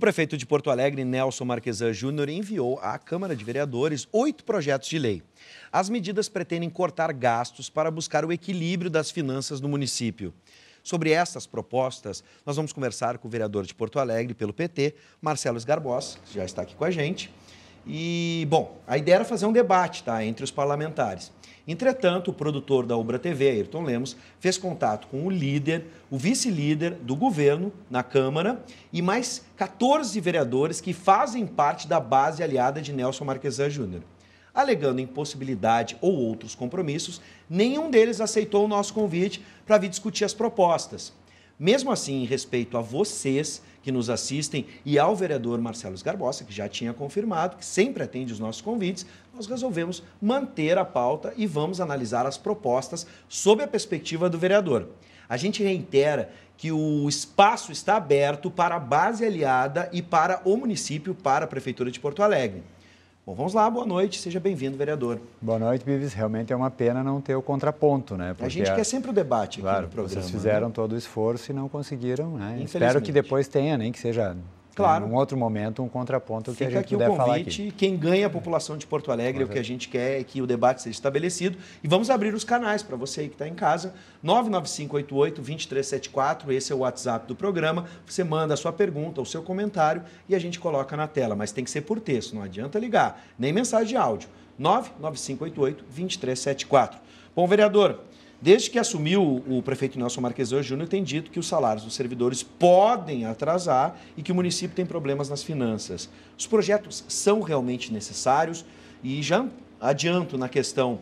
prefeito de Porto Alegre, Nelson Marquesan Júnior, enviou à Câmara de Vereadores 8 projetos de lei. As medidas pretendem cortar gastos para buscar o equilíbrio das finanças no município. Sobre essas propostas, nós vamos conversar com o vereador de Porto Alegre pelo PT, Marcelo Sgarbossa, que já está aqui com a gente. E, bom, a ideia era fazer um debate, tá, entre os parlamentares. Entretanto, o produtor da Ubra TV, Ayrton Lemos, fez contato com o líder, o vice-líder do governo na Câmara e mais 14 vereadores que fazem parte da base aliada de Nelson Marquesan Júnior. Alegando impossibilidade ou outros compromissos, nenhum deles aceitou o nosso convite para vir discutir as propostas. Mesmo assim, em respeito a vocês que nos assistem e ao vereador Marcelo Sgarbossa, que já tinha confirmado que sempre atende os nossos convites, nós resolvemos manter a pauta e vamos analisar as propostas sob a perspectiva do vereador. A gente reitera que o espaço está aberto para a base aliada e para o município, para a Prefeitura de Porto Alegre. Bom, vamos lá, boa noite, seja bem-vindo, vereador. Boa noite, Bives. Realmente é uma pena não ter o contraponto, né? Porque a gente quer sempre o debate aqui no programa. Vocês fizeram todo o esforço e não conseguiram, né? Espero que depois tenha, nem que seja claro. Em um outro momento, um contraponto que a gente aqui puder o falar convite, quem ganha a população de Porto Alegre, o que a gente quer é que o debate seja estabelecido. E vamos abrir os canais para você aí que está em casa, 99588-2374, esse é o WhatsApp do programa. Você manda a sua pergunta, o seu comentário e a gente coloca na tela, mas tem que ser por texto, não adianta ligar, nem mensagem de áudio. 99588-2374. Bom, vereador, desde que assumiu, o prefeito Nelson Marquesan Júnior tem dito que os salários dos servidores podem atrasar e que o município tem problemas nas finanças. Os projetos são realmente necessários? E já adianto na questão,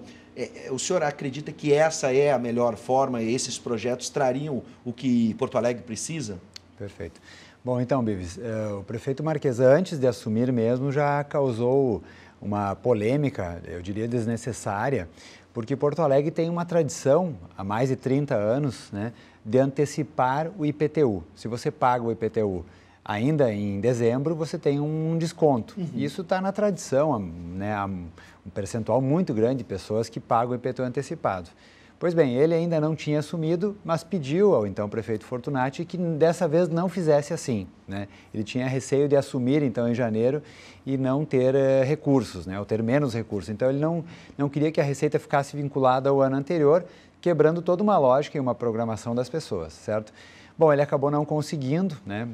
o senhor acredita que essa é a melhor forma e esses projetos trariam o que Porto Alegre precisa? Perfeito. Bom, então, Bives, o prefeito Marquesan, antes de assumir mesmo, já causou uma polêmica, eu diria desnecessária, porque Porto Alegre tem uma tradição, há mais de 30 anos, né, de antecipar o IPTU. Se você paga o IPTU ainda em dezembro, você tem um desconto. Isso está na tradição, né, há um percentual muito grande de pessoas que pagam o IPTU antecipado. Pois bem, ele ainda não tinha assumido, mas pediu ao então prefeito Fortunati que dessa vez não fizesse assim, né? Ele tinha receio de assumir então em janeiro e não ter recursos, né? Ou ter menos recursos. Então ele não queria que a receita ficasse vinculada ao ano anterior, quebrando toda uma lógica e uma programação das pessoas, certo? Bom, ele acabou não conseguindo, né?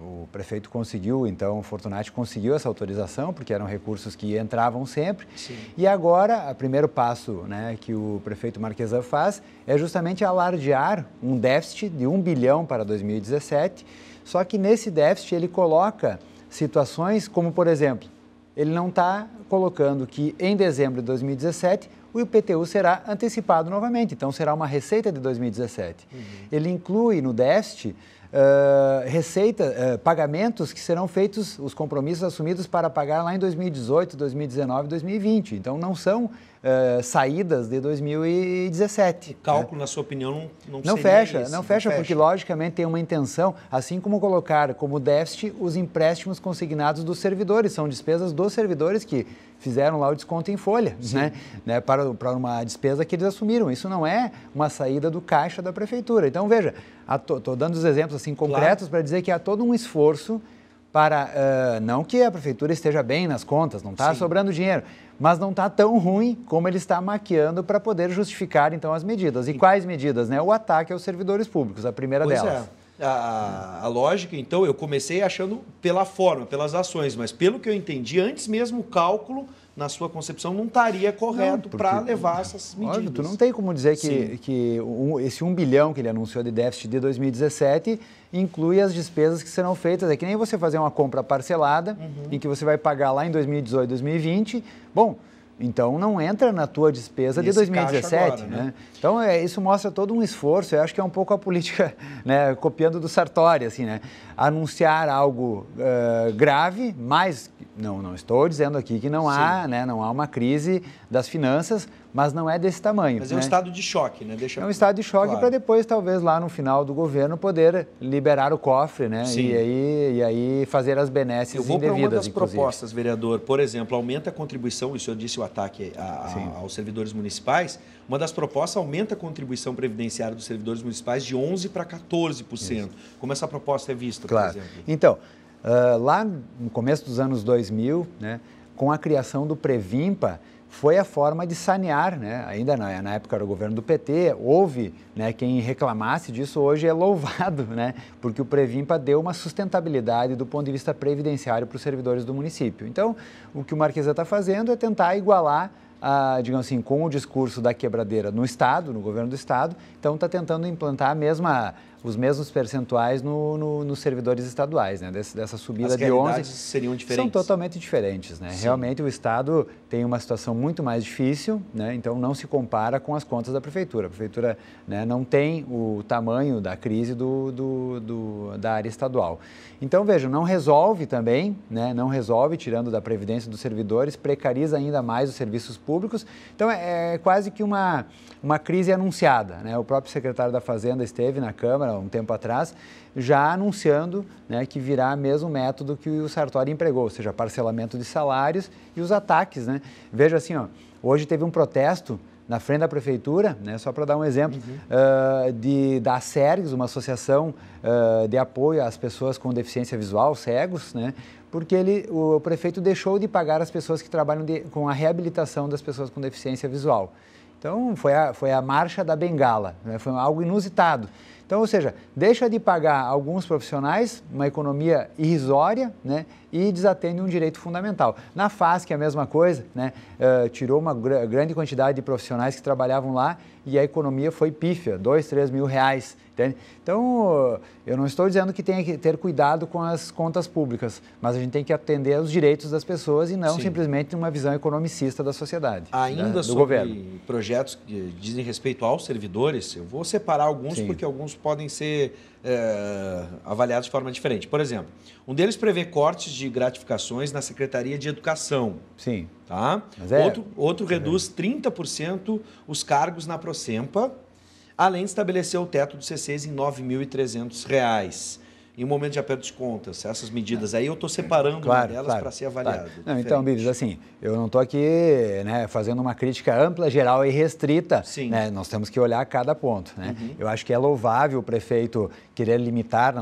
O prefeito conseguiu, então o Fortunati conseguiu essa autorização, porque eram recursos que entravam sempre. Sim. E agora, o primeiro passo, né, que o prefeito Marquesan faz é justamente alardear um déficit de 1 bilhão para 2017, só que nesse déficit ele coloca situações como, por exemplo, ele não está colocando que em dezembro de 2017 o IPTU será antecipado novamente, então será uma receita de 2017. Ele inclui no déficit pagamentos que serão feitos, os compromissos assumidos para pagar lá em 2018, 2019 2020. Então não são saídas de 2017. O cálculo, né? Na sua opinião, não fecha, porque logicamente tem uma intenção, assim como colocar como déficit os empréstimos consignados dos servidores, são despesas dos servidores que fizeram lá o desconto em folha, né, para uma despesa que eles assumiram. Isso não é uma saída do caixa da prefeitura. Então, veja, estou dando os exemplos assim concretos para dizer que há todo um esforço para, não que a prefeitura esteja bem nas contas, não está sobrando dinheiro, mas não está tão ruim como ele está maquiando para poder justificar, então, as medidas. E quais medidas? Né? O ataque aos servidores públicos, a primeira delas. A lógica, então, eu comecei achando pela forma, pelas ações, mas pelo que eu entendi, antes mesmo o cálculo, na sua concepção, não estaria correto para levar essas medidas. Óbvio, tu não tem como dizer que esse 1 bilhão que ele anunciou de déficit de 2017 inclui as despesas que serão feitas. É que nem você fazer uma compra parcelada, em que você vai pagar lá em 2018, 2020. Bom, então não entra na tua despesa de 2017, agora, né? Então isso mostra todo um esforço. Eu acho que é um pouco a política, né, copiando do Sartori, assim, né? Anunciar algo grave, mas não estou dizendo aqui que não há, né, não há uma crise das finanças, mas não é desse tamanho. Mas é um estado de choque, né? É um estado de choque para depois, talvez, lá no final do governo, poder liberar o cofre, né? E aí fazer as benesses indevidas, Eu vou para uma das propostas, vereador. Por exemplo, aumenta a contribuição, o senhor disse o ataque aos servidores municipais. Uma das propostas aumenta a contribuição previdenciária dos servidores municipais de 11% para 14%. Como essa proposta é vista, por exemplo? Então, Lá no começo dos anos 2000, né, com a criação do Previmpa, foi a forma de sanear, né? Ainda na época do governo do PT, houve, né, quem reclamasse disso. Hoje é louvado, né, porque o Previmpa deu uma sustentabilidade do ponto de vista previdenciário para os servidores do município. Então, o que o Marquesan está fazendo é tentar igualar, digamos assim, com o discurso da quebradeira no Estado, no governo do Estado. Então, está tentando implantar os mesmos percentuais nos servidores estaduais, né? Dessa subida de 11. Seriam diferentes? São totalmente diferentes, né? Sim. Realmente o Estado tem uma situação muito mais difícil, né? Então não se compara com as contas da Prefeitura. A Prefeitura, né, não tem o tamanho da crise da área estadual. Então, vejam, não resolve também, né? Não resolve, tirando da Previdência dos servidores, precariza ainda mais os serviços públicos. Então, é quase que uma crise anunciada, né? O próprio secretário da Fazenda esteve na Câmara um tempo atrás, já anunciando, né, que virá mesmo método que o Sartori empregou, ou seja, parcelamento de salários e os ataques, né? Veja assim, ó, hoje teve um protesto na frente da Prefeitura, né, só para dar um exemplo, da ASERGS, uma associação de apoio às pessoas com deficiência visual, cegos, né, porque o prefeito deixou de pagar as pessoas que trabalham com a reabilitação das pessoas com deficiência visual. Então, foi a marcha da bengala, né, foi algo inusitado. Então, ou seja, deixa de pagar alguns profissionais, uma economia irrisória, né, e desatende um direito fundamental. Na FASC é a mesma coisa, né, tirou uma grande quantidade de profissionais que trabalhavam lá e a economia foi pífia, 2, 3 mil reais. Entende? Então, eu não estou dizendo que tenha que ter cuidado com as contas públicas, mas a gente tem que atender aos direitos das pessoas e não Sim. simplesmente uma visão economicista da sociedade, ainda do sobre governo. Projetos que dizem respeito aos servidores, eu vou separar alguns. Sim. Porque alguns podem ser avaliados de forma diferente. Por exemplo, um deles prevê cortes de gratificações na Secretaria de Educação. Sim. Tá? Mas outro reduz 30% os cargos na Prosempa, além de estabelecer o teto dos CCs em R$ 9.300. Em um momento de aperto de contas, essas medidas aí eu estou separando uma delas para ser avaliado. Claro. Não, então, Bives, assim, eu não estou aqui, né, fazendo uma crítica ampla, geral e restrita. Sim. Né, nós temos que olhar cada ponto. Né? Eu acho que é louvável o prefeito querer limitar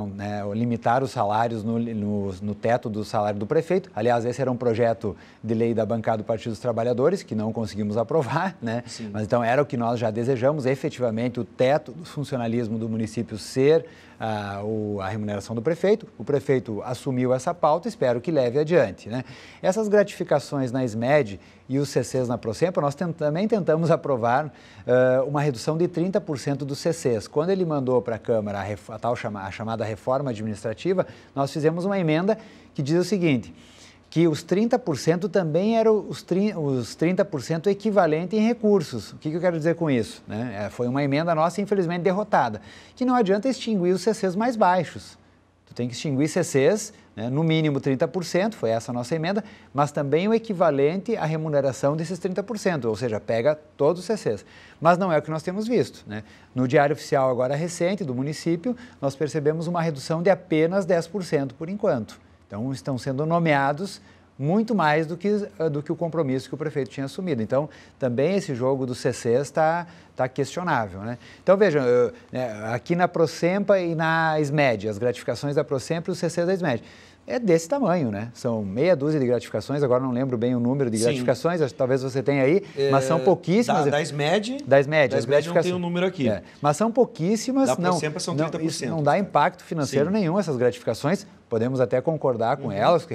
os salários no teto do salário do prefeito. Aliás, esse era um projeto de lei da bancada do Partido dos Trabalhadores, que não conseguimos aprovar, né? Mas então era o que nós já desejamos, efetivamente, o teto do funcionalismo do município ser a remuneração do prefeito. O prefeito assumiu essa pauta, espero que leve adiante, né? Essas gratificações na SMED e os CCs na Prosempa, nós também tentamos aprovar uma redução de 30% dos CCs. Quando ele mandou para a Câmara a chamada reforma administrativa, nós fizemos uma emenda que diz o seguinte, que os 30% também eram os 30% equivalente em recursos. O que eu quero dizer com isso? Né? Foi uma emenda nossa, infelizmente, derrotada, que não adianta extinguir os CCs mais baixos. Tu tem que extinguir CCs, né, no mínimo 30%, foi essa a nossa emenda, mas também o equivalente à remuneração desses 30%, ou seja, pega todos os CCs. Mas não é o que nós temos visto. Né? No Diário Oficial agora recente do município, nós percebemos uma redução de apenas 10% por enquanto. Então, estão sendo nomeados muito mais do que o compromisso que o prefeito tinha assumido. Então, também esse jogo dos CCs está questionável. Né? Então, vejam, aqui na Prosempa e na SMED, as gratificações da Prosempa e os CCs da SMED, é desse tamanho, né? São meia dúzia de gratificações, agora não lembro bem o número de gratificações, talvez você tenha aí, mas são pouquíssimas. Da SMED? Da SMED, as gratificações. Não tem o número aqui. Mas são pouquíssimas. Da Prosempa são 30%. Isso não dá impacto financeiro nenhum, essas gratificações. Podemos até concordar com elas,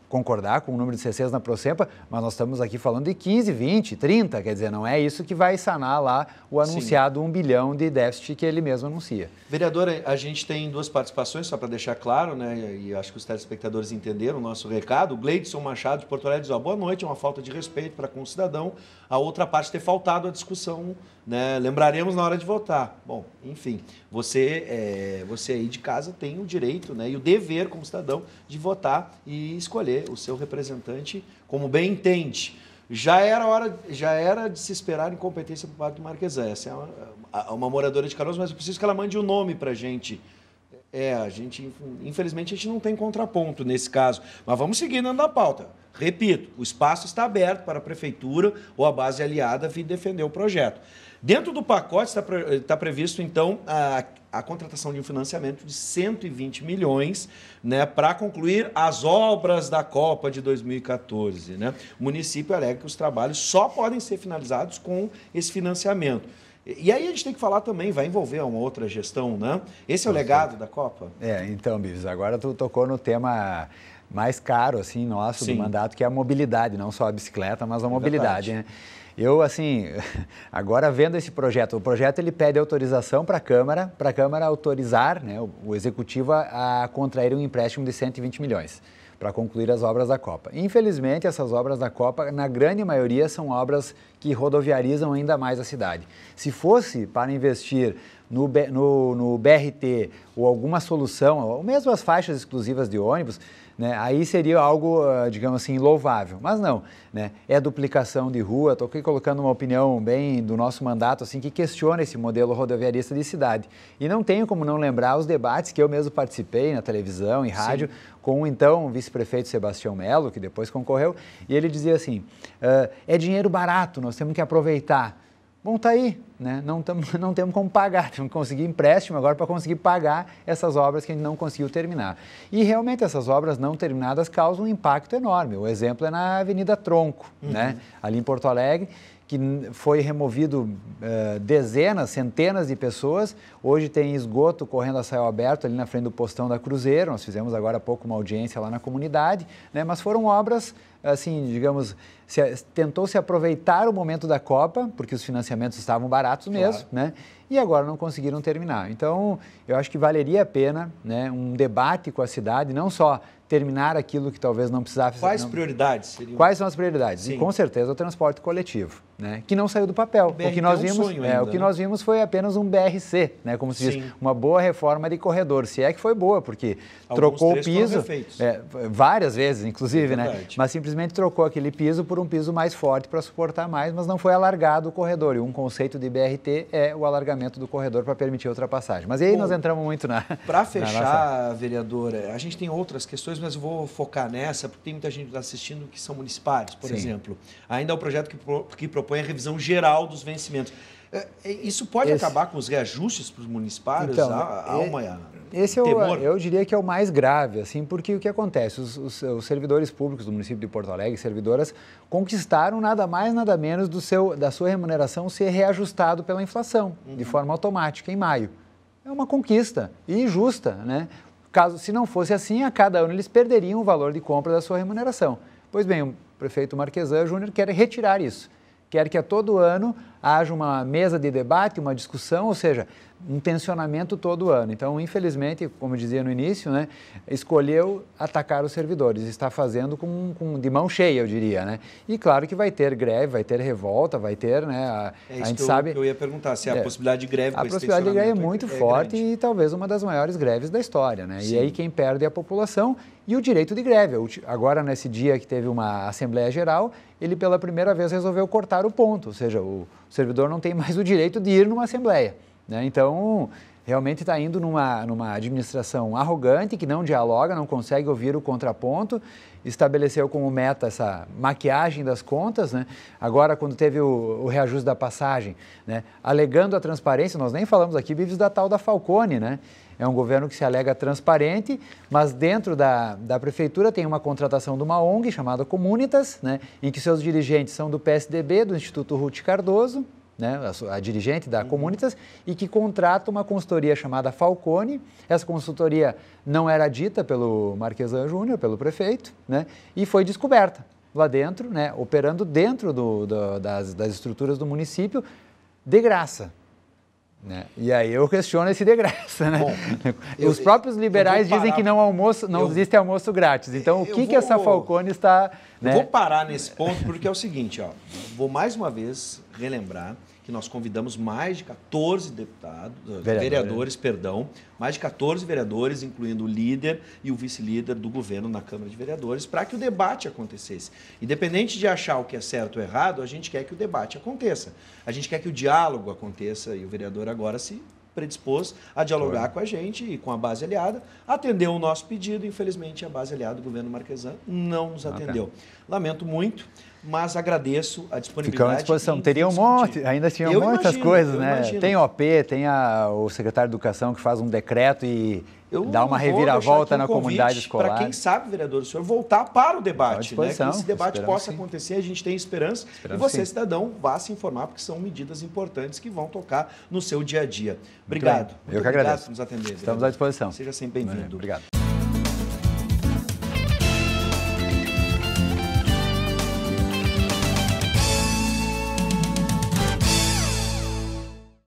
concordar com o número de CCs na Prosempa, mas nós estamos aqui falando de 15, 20, 30, quer dizer, não é isso que vai sanar lá o anunciado 1 bilhão de déficit que ele mesmo anuncia. Vereadora, a gente tem duas participações, só para deixar claro, né, e acho que os telespectadores entenderam o nosso recado. O Gleidson Machado, de Porto Alegre, diz, boa noite, é uma falta de respeito para com o cidadão, a outra parte ter faltado a discussão, né, lembraremos na hora de votar. Bom, enfim, você aí de casa tem o direito, né, e o dever como cidadão de votar e escolher o seu representante como bem entende. Já era de se esperar incompetência por parte do Marquesan. Essa é uma moradora de Canoas, mas eu preciso que ela mande o nome para a gente. Infelizmente, a gente não tem contraponto nesse caso, mas vamos seguir dentro da pauta. Repito, o espaço está aberto para a Prefeitura ou a base aliada vir defender o projeto. Dentro do pacote está previsto, então, a contratação de um financiamento de 120 milhões, né, para concluir as obras da Copa de 2014. Né? O município alega que os trabalhos só podem ser finalizados com esse financiamento. E aí a gente tem que falar também, vai envolver uma outra gestão, né? Esse é o legado da Copa? Então, Bives, agora tu tocou no tema mais caro, assim, nosso, do mandato, que é a mobilidade, não só a bicicleta, mas a mobilidade, né? Eu, assim, agora vendo esse projeto, o projeto ele pede autorização para a Câmara autorizar, né, o Executivo a contrair um empréstimo de 120 milhões para concluir as obras da Copa. Infelizmente, essas obras da Copa, na grande maioria, são obras que rodoviarizam ainda mais a cidade. Se fosse para investir no BRT ou alguma solução, ou mesmo as faixas exclusivas de ônibus, né, aí seria algo, digamos assim, louvável. Mas não, né, é duplicação de rua. Estou aqui colocando uma opinião bem do nosso mandato, assim, que questiona esse modelo rodoviarista de cidade. E não tenho como não lembrar os debates que eu mesmo participei na televisão e rádio, com o então vice-prefeito Sebastião Melo, que depois concorreu, e ele dizia assim, é dinheiro barato, nós temos que aproveitar. Bom, tá aí, né? Não temos como pagar, temos que conseguir empréstimo agora para conseguir pagar essas obras que a gente não conseguiu terminar. E realmente essas obras não terminadas causam um impacto enorme. O exemplo é na Avenida Tronco, né? Ali em Porto Alegre, que foi removido dezenas, centenas de pessoas. Hoje tem esgoto correndo a céu aberto ali na frente do postão da Cruzeiro. Nós fizemos agora há pouco uma audiência lá na comunidade, né? Mas foram obras, assim, digamos, tentou se aproveitar o momento da Copa, porque os financiamentos estavam baratos mesmo, né? E agora não conseguiram terminar. Então, eu acho que valeria a pena, né, um debate com a cidade, não só terminar aquilo que talvez não precisasse... Prioridades seriam? Quais são as prioridades? Sim. E com certeza o transporte coletivo, né, que não saiu do papel. O que nós vimos, o que nós vimos foi apenas um BRC, né, como se diz, uma boa reforma de corredor. Se é que foi boa, porque trocou o piso várias vezes, inclusive, né, mas simplesmente trocou aquele piso por um piso mais forte para suportar mais, mas não foi alargado o corredor. E um conceito de BRT é o alargamento do corredor para permitir a ultrapassagem. Mas aí nós entramos muito na... Para fechar, vereadora, a gente tem outras questões, mas eu vou focar nessa, porque tem muita gente assistindo que são municipários, por exemplo. Ainda é um projeto que propõe a revisão geral dos vencimentos. Isso pode acabar com os reajustes para os municipários? Então, esse eu diria que é o mais grave, assim, porque o que acontece? Os servidores públicos do município de Porto Alegre, servidoras, conquistaram nada mais, nada menos da sua remuneração ser reajustado pela inflação, de forma automática, em maio. É uma conquista e justa, né? Se não fosse assim, a cada ano eles perderiam o valor de compra da sua remuneração. Pois bem, o prefeito Marquesan Júnior quer retirar isso. Quer que a todo ano haja uma mesa de debate, uma discussão, ou seja, um tensionamento todo ano. Então, infelizmente, como eu dizia no início, né, escolheu atacar os servidores. Está fazendo de mão cheia, eu diria, né? E claro que vai ter greve, vai ter revolta, vai ter, né? A gente sabe que eu ia perguntar se a possibilidade de greve... A possibilidade de greve é muito forte e talvez uma das maiores greves da história, né? Sim. E aí quem perde é a população e o direito de greve. Agora, nesse dia que teve uma Assembleia Geral, ele pela primeira vez resolveu cortar o ponto, ou seja, o servidor não tem mais o direito de ir numa Assembleia, né? Então, realmente está indo numa administração arrogante, que não dialoga, não consegue ouvir o contraponto, estabeleceu como meta essa maquiagem das contas, né? Agora, quando teve o reajuste da passagem, né, alegando a transparência, nós nem falamos aqui, Bives, da tal da Falcone, né? É um governo que se alega transparente, mas dentro da prefeitura tem uma contratação de uma ONG chamada Comunitas, né, em que seus dirigentes são do PSDB, do Instituto Ruth Cardoso, né, a dirigente da Comunitas, e que contrata uma consultoria chamada Falcone. Essa consultoria não era dita pelo Marquesan Júnior, pelo prefeito, né, e foi descoberta lá dentro, né, operando dentro das estruturas do município de graça. Né? E aí eu questiono esse de graça, né? Bom, os próprios liberais dizem que não existe almoço grátis. Então, o que essa Falcone está... Né? Eu vou parar nesse ponto porque é o seguinte, ó, vou mais uma vez relembrar que nós convidamos mais de 14 vereadores, mais de 14 vereadores, incluindo o líder e o vice-líder do governo na Câmara de Vereadores, para que o debate acontecesse. Independente de achar o que é certo ou errado, a gente quer que o debate aconteça. A gente quer que o diálogo aconteça e o vereador agora se predispôs a dialogar com a gente e com a base aliada, atendeu o nosso pedido. Infelizmente, a base aliada do governo Marquesan não nos atendeu. Lamento muito, mas agradeço a disponibilidade. Ficamos à disposição. Teria um monte, ainda tinha muitas coisas, né? Imagino. Tem OP, tem o secretário de Educação que faz um decreto e dá uma reviravolta na comunidade escolar. Para quem sabe, vereador, o senhor voltar para o debate, né? Que esse debate possa sim. acontecer, a gente tem esperança. E você, cidadão, vá se informar, porque são medidas importantes que vão tocar no seu dia a dia. Obrigado. Eu que agradeço. Por nos atender. Estamos à disposição. Seja sempre bem-vindo. Obrigado.